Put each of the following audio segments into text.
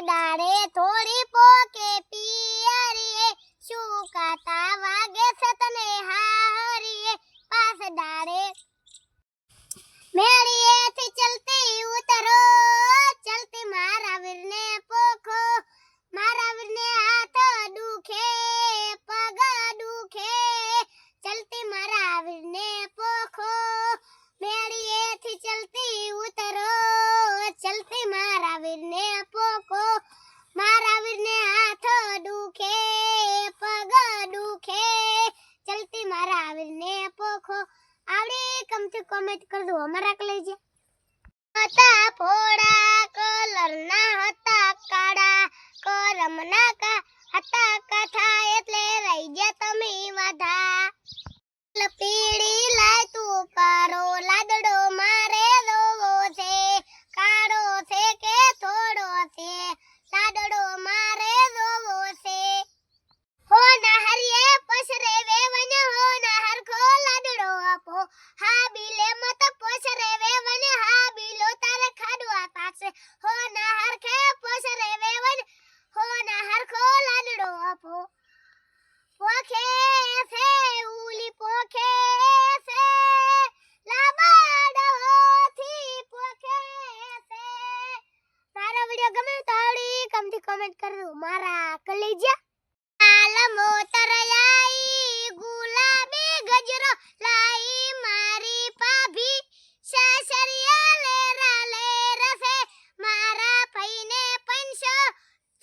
डारे थोड़ी पोके पियरिए शुकाता वागे सतने हारिए पास डारे मेड़िए थी चलती उतरो चलती मारा वीरने पोखो मारा वीरने हाथ दुखे पग दुखे चलती मारा वीरने पोखो मेड़िए थी चलती उतरो चलती मारा वीरने पोखो मारा वीरने हाथ दुखे पग दुखे चलती मारा वीरने पोखो आवड़ी कमથી કોમેન્ટ कर दो हमारा के लीजिए હતા ફોડા કલર ના હતા કાળા કરમના કા હતા કથા એટલે રહી ગયા તમે વાધા પીડી લાય તું કરો લાડડો મારે રોવો છે કાળો છે કે થોડો છે લાડડો મારે રોવો છે हो ना हरिये पसरे वेवन हो ना हर खो लाडड़ो आपो हा बिले मत पसरे वेवन हा बिलो तार खाडवा पासे हो ना हर खे पसरे वेवन हो ना हर खो लाडड़ो आपो पोखे से उली पोखे से लाबाड होथी पोखे से तारा वीडियो गमे तो आवड़ी कमथी कमेंट कर दो मारा कलेजा मोतर आई गुलाबी गजरो लाई मारी पाभी सासरिया लेरा से मारा पईने पंचो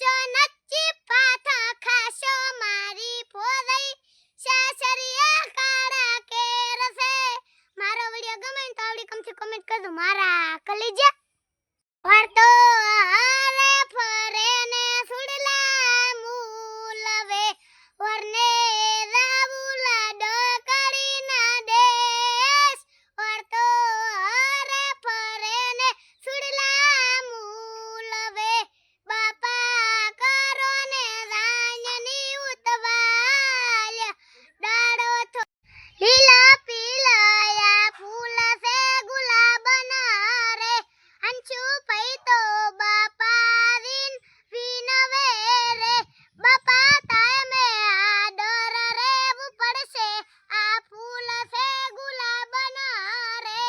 चोनच्ची पाथा खाशो मारी फोदई सासरिया काड़ा केर से मारो वीडियो गमे तो आवड़ी कमथी कमेंट कर दो मारा कलेजा और तो हारे फरे ने सुडला मूलवे वरने राबुला डकड़ी ना देश और तो हरे फरे ने सुडला मूलवे बापा करो ने रांजनी उतवाल डाड़ो थो लीला पीलाया फूल से गुलाब ना रे अंशु पई तो बापा दिन विनवे रे बापा ताए में आडर रे वो पड़से आ फूल से गुलाब ना रे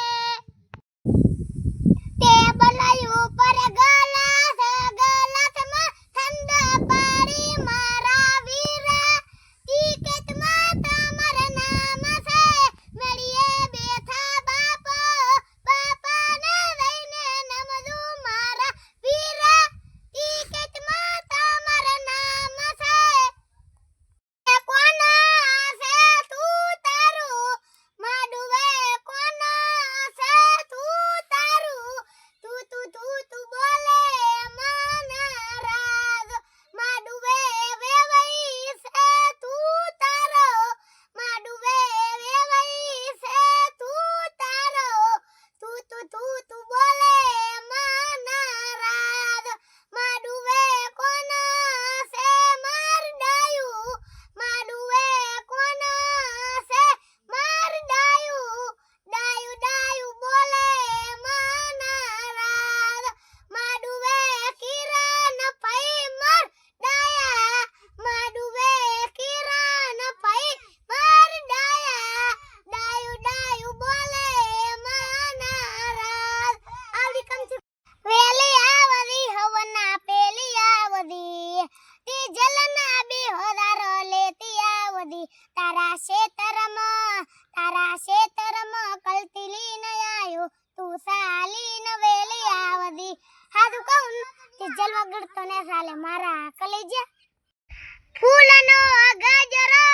टेबल ऊपर गलास में ठंडा पानी मारा वीरा टिकट में तमर नाम से मेरिए बेथा बापा बापा ने रईने नमदू मारा वीरा टिकट में तमर नाम से कोना से तू तारू माडुवे कोना से तू तारू तू बोले माना राज माडुवे वेवई से तू तारो माडुवे वेवई से तू तारो तू बोले माना राज माडुवे कोना से मार डायू माडुवे कोना से मार डायू डायू डायू बोले माना राज माडुवे किरण पई मर डाया माडुवे किरण पई मर डाया डायू डायू बोले माना राज आवड़ी कमथी वेली आवदी हवना पेली आवदी ती जलना बी होदारो लेती आवदी तारा क्षेत्रम कलतिली न आयो तू साली न वेली आवदी हादू कहून ती जलवा गड़तो ने साले मारा कलेजा फूलनो गजरो